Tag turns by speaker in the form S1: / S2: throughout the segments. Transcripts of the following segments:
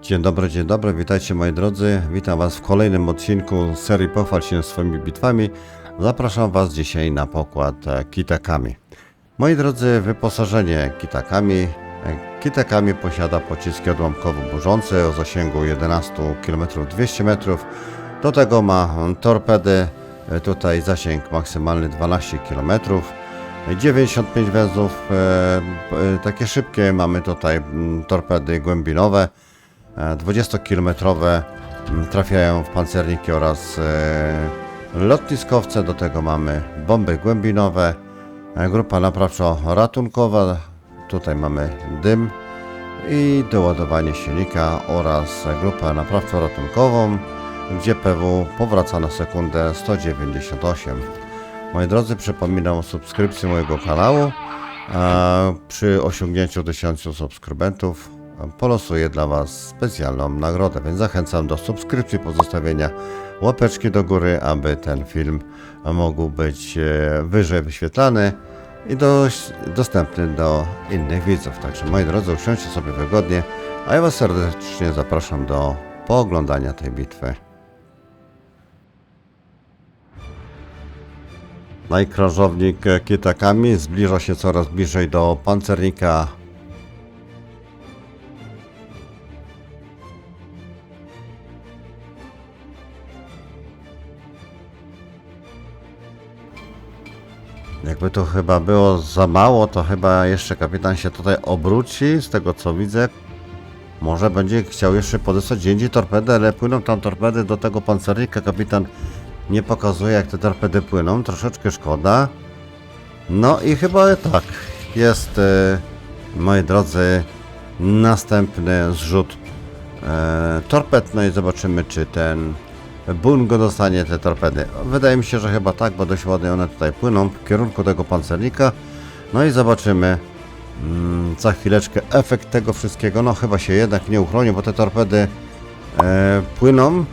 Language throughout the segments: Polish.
S1: Dzień dobry, witajcie moi drodzy. Witam Was w kolejnym odcinku serii Pochwal się swoimi bitwami. Zapraszam Was dzisiaj na pokład Kitakami. Moi drodzy, wyposażenie Kitakami. Kitakami posiada pociski odłamkowo-burzące o zasięgu 11 km 200 metrów. Do tego ma torpedy, tutaj zasięg maksymalny 12 km. 95 węzłów, takie szybkie. Mamy tutaj torpedy głębinowe. 20-kilometrowe trafiają w pancerniki oraz lotniskowce. Do tego mamy bomby głębinowe, grupa naprawczo-ratunkowa, tutaj mamy dym i doładowanie silnika oraz grupę naprawczo-ratunkową, gdzie PW powraca na sekundę 198. Moi drodzy, przypominam o subskrypcji mojego kanału. Przy osiągnięciu 1000 subskrybentów polosuję dla Was specjalną nagrodę, więc zachęcam do subskrypcji, pozostawienia łapeczki do góry, aby ten film mógł być wyżej wyświetlany i dostępny do innych widzów. Także moi drodzy, usiądźcie sobie wygodnie, a ja Was serdecznie zapraszam do pooglądania tej bitwy. Krążownik Kitakami zbliża się coraz bliżej do pancernika. Jakby to chyba było za mało, to chyba jeszcze kapitan się tutaj obróci, z tego co widzę. Może będzie chciał jeszcze podesłać gdzie torpedy, ale płyną tam torpedy do tego pancernika. Kapitan nie pokazuje, jak te torpedy płyną, troszeczkę szkoda. No i chyba tak, jest, moi drodzy, następny zrzut torped. No i zobaczymy, czy ten Bungo dostanie te torpedy. Wydaje mi się, że chyba tak, bo dość ładnie one tutaj płyną w kierunku tego pancernika. No i zobaczymy za chwileczkę efekt tego wszystkiego. No chyba się jednak nie uchroni, bo te torpedy płyną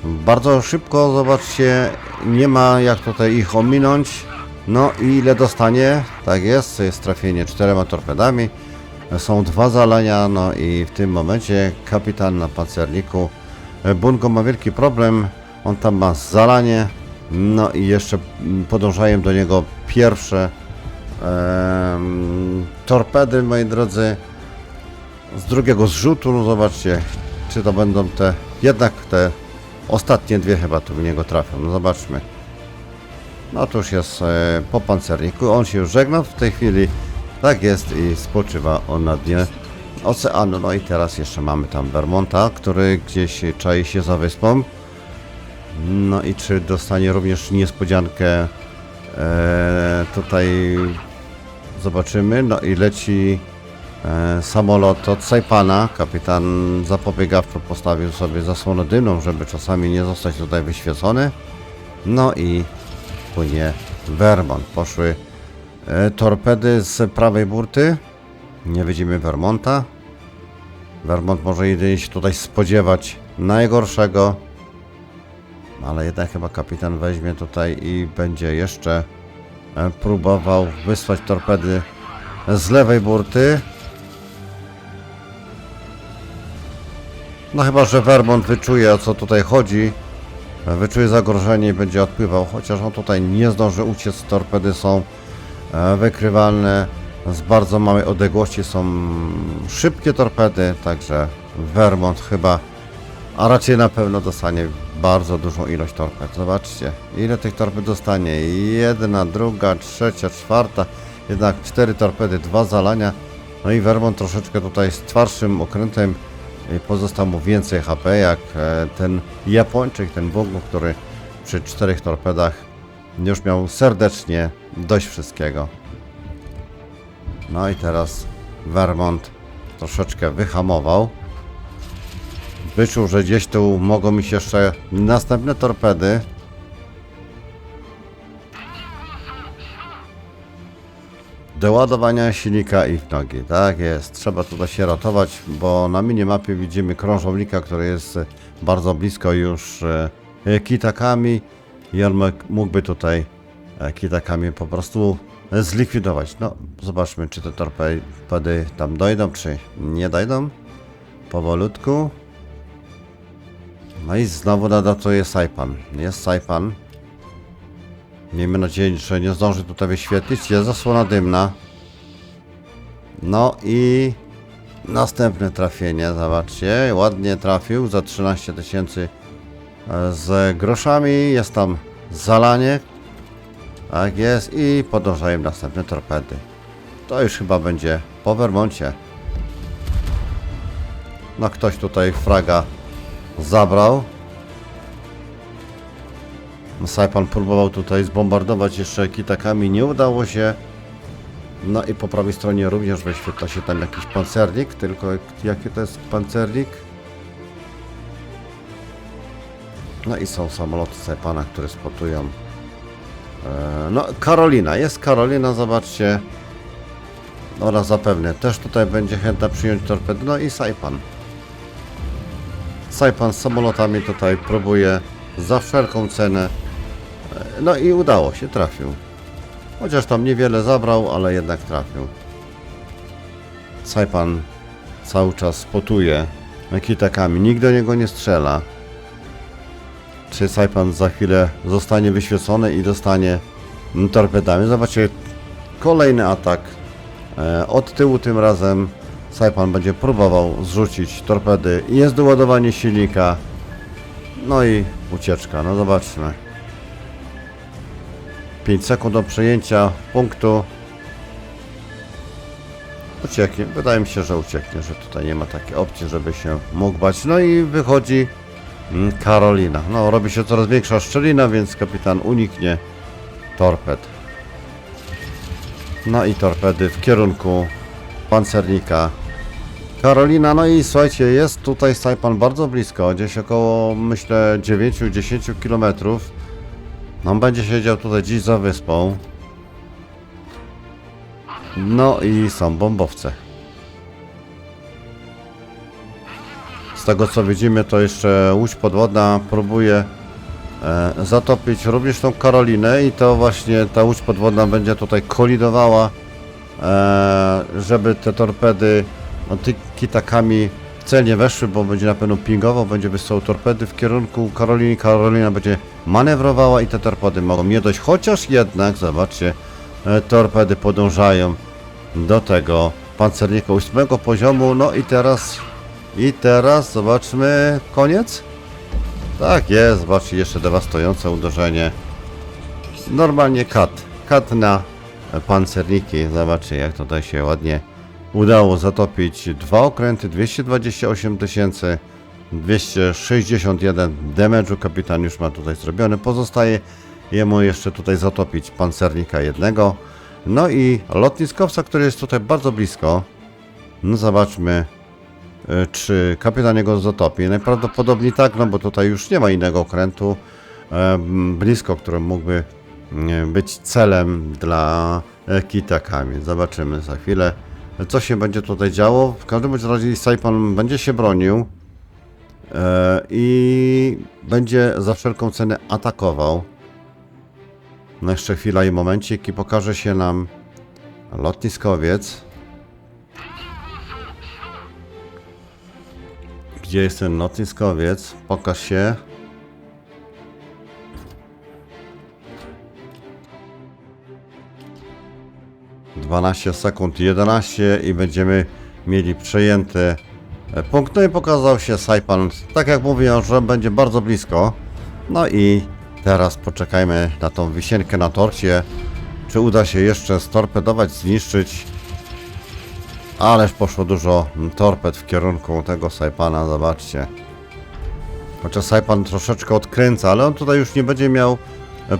S1: bardzo szybko. Zobaczcie, nie ma jak tutaj ich ominąć. No i ile dostanie? Tak jest trafienie 4 torpedami. Są 2 zalania, no i w tym momencie kapitan na pancerniku Bungo ma wielki problem, on tam ma zalanie, no i jeszcze podążają do niego pierwsze torpedy, moi drodzy, z drugiego zrzutu. No zobaczcie, czy to będą jednak te ostatnie 2 chyba tu w niego trafią, no zobaczmy. No to już jest po pancerniku, on się już żegna w tej chwili, tak jest, i spoczywa on na dnie oceanu. No i teraz jeszcze mamy tam Vermonta, który gdzieś czai się za wyspą. No i czy dostanie również niespodziankę, tutaj zobaczymy. No i leci samolot od Saipana. Kapitan zapobiegawczo postawił sobie zasłonę dymną, żeby czasami nie zostać tutaj wyświecony. No i płynie Vermont. Poszły torpedy z prawej burty. Nie widzimy Vermonta. Vermont może jedynie się tutaj spodziewać najgorszego, ale jednak chyba kapitan weźmie tutaj i będzie jeszcze próbował wysłać torpedy z lewej burty. No chyba że Vermont wyczuje, o co tutaj chodzi. Wyczuje zagrożenie i będzie odpływał, chociaż on tutaj nie zdąży uciec. Torpedy są wykrywalne. Z bardzo małej odległości są szybkie torpedy, także Vermont chyba, a raczej na pewno dostanie bardzo dużą ilość torped. Zobaczcie, ile tych torped dostanie. 1, 2, 3, 4, jednak 4 torpedy, 2 zalania. No i Vermont troszeczkę tutaj z twardszym okrętem, pozostał mu więcej HP, jak ten Japończyk, ten Bungo, który przy 4 torpedach już miał serdecznie dość wszystkiego. No i teraz Vermont troszeczkę wyhamował. Wyczuł, że gdzieś tu mogą mieć jeszcze następne torpedy. Do ładowania silnika i w nogi. Tak jest. Trzeba tutaj się ratować, bo na minimapie widzimy krążownika, który jest bardzo blisko już Kitakami. I on mógłby tutaj Kitakami po prostu zlikwidować. No, zobaczmy, czy te torpedy tam dojdą, czy nie dojdą. Powolutku. No i znowu nadatuje Saipan. Jest Saipan. Miejmy nadzieję, że nie zdąży tutaj wyświetlić. Jest zasłona dymna. No i następne trafienie. Zobaczcie, ładnie trafił za 13 000 z groszami. Jest tam zalanie. Tak jest i podążają następne torpedy. To już chyba będzie po Vermoncie. No ktoś tutaj fraga zabrał. Saipan próbował tutaj zbombardować jeszcze kitakami, nie udało się. No i po prawej stronie również wyświetla się tam jakiś pancernik, tylko jaki to jest pancernik? No i są samoloty Saipana, które spotują. No Karolina, jest Karolina, zobaczcie. Ona zapewne też tutaj będzie chętna przyjąć torpedy. No i Saipan. Saipan z samolotami tutaj próbuje za wszelką cenę. No i udało się, trafił. Chociaż tam niewiele zabrał, ale jednak trafił. Saipan cały czas spotuje kitakami. Nikt do niego nie strzela. Czy Saipan za chwilę zostanie wyświecony i dostanie torpedami? Zobaczcie, kolejny atak. Od tyłu tym razem Saipan będzie próbował zrzucić torpedy. Jest doładowanie silnika. No i ucieczka. No zobaczmy. 5 sekund do przejęcia punktu. Ucieknie. Wydaje mi się, że ucieknie, że tutaj nie ma takiej opcji, żeby się mógł bać. No i wychodzi Karolina. No, robi się coraz większa szczelina, więc kapitan uniknie torped. No i torpedy w kierunku pancernika Karolina. No i słuchajcie, jest tutaj Saipan bardzo blisko, gdzieś około, myślę, 9-10 km. On będzie siedział tutaj dziś za wyspą. No i są bombowce. Z tego co widzimy, to jeszcze łódź podwodna próbuje zatopić również tą Karolinę i to właśnie ta łódź podwodna będzie tutaj kolidowała, żeby te torpedy kitakami celnie weszły, bo będzie na pewno pingował, będzie wysyłał torpedy w kierunku Karoliny. Karolina będzie manewrowała i te torpedy mogą nie dojść, chociaż jednak, zobaczcie, torpedy podążają do tego pancernika 8 poziomu. No i teraz zobaczmy, koniec? Tak jest, zobaczcie, jeszcze dewastujące uderzenie. Normalnie kat na pancerniki. Zobaczcie, jak tutaj się ładnie udało zatopić dwa okręty, 228 000, 261 damage'u. Kapitan już ma tutaj zrobiony. Pozostaje jemu jeszcze tutaj zatopić pancernika jednego. No i lotniskowca, który jest tutaj bardzo blisko. No zobaczmy, czy kapitan jego zatopi. Najprawdopodobniej tak, no bo tutaj już nie ma innego okrętu blisko, który mógłby być celem dla kitakami. Zobaczymy za chwilę, co się będzie tutaj działo. W każdym razie Saipan będzie się bronił i będzie za wszelką cenę atakował. No jeszcze chwila i momencik i pokaże się nam lotniskowiec. Gdzie jest ten lotniskowiec? Pokaż się. (12 sekund, 11) i będziemy mieli przejęty punkt. No i pokazał się Saipan, tak jak mówiłem, że będzie bardzo blisko. No i teraz poczekajmy na tą wisienkę na torcie. Czy uda się jeszcze storpedować, zniszczyć? Ależ poszło dużo torped w kierunku tego Saipana, zobaczcie. Chociaż Saipan troszeczkę odkręca, ale on tutaj już nie będzie miał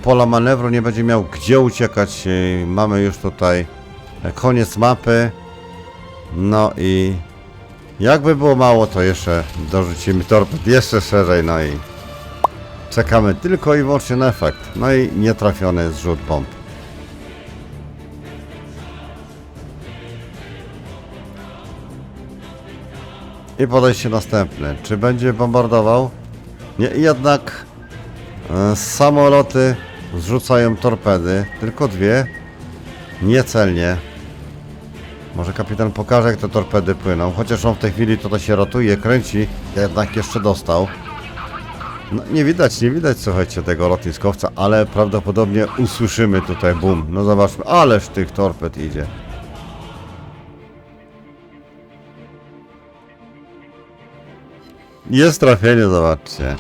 S1: pola manewru, nie będzie miał gdzie uciekać. Mamy już tutaj koniec mapy. No i jakby było mało, to jeszcze dorzucimy torped jeszcze szerzej, no i czekamy tylko i wyłącznie na efekt. No i nietrafiony zrzut bomb. I podejście następne. Czy będzie bombardował? Nie, jednak samoloty zrzucają torpedy. Tylko dwie. Niecelnie. Może kapitan pokaże, jak te torpedy płyną. Chociaż on w tej chwili tutaj się ratuje, kręci. Jednak jeszcze dostał. No, nie widać, słuchajcie, tego lotniskowca, ale prawdopodobnie usłyszymy tutaj boom. No zobaczmy, ależ tych torped idzie. Jest trafienie, zobaczcie.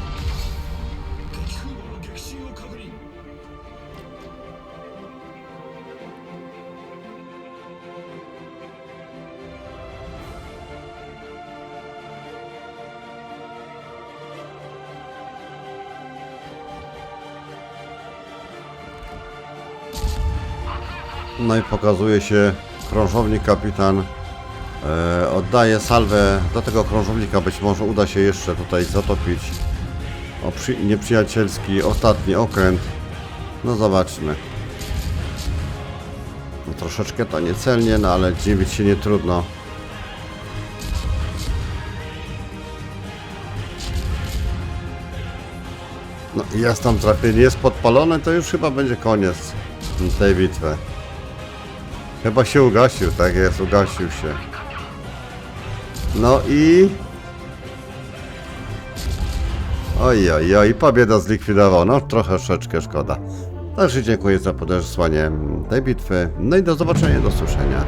S1: No i pokazuje się krążownik kapitan. Oddaje salwę do tego krążownika. Być może uda się jeszcze tutaj zatopić nieprzyjacielski ostatni okręt. No zobaczmy. No, troszeczkę to niecelnie, no ale dziwić się nie trudno. No i jest tam trafienie, jest podpalone, to już chyba będzie koniec tej bitwy. Chyba się ugasił, tak jest, ugasił się. No i... Oj, pobieda zlikwidował, no troszeczkę szkoda. Także dziękuję za podesłanie tej bitwy, no i do zobaczenia, do słyszenia.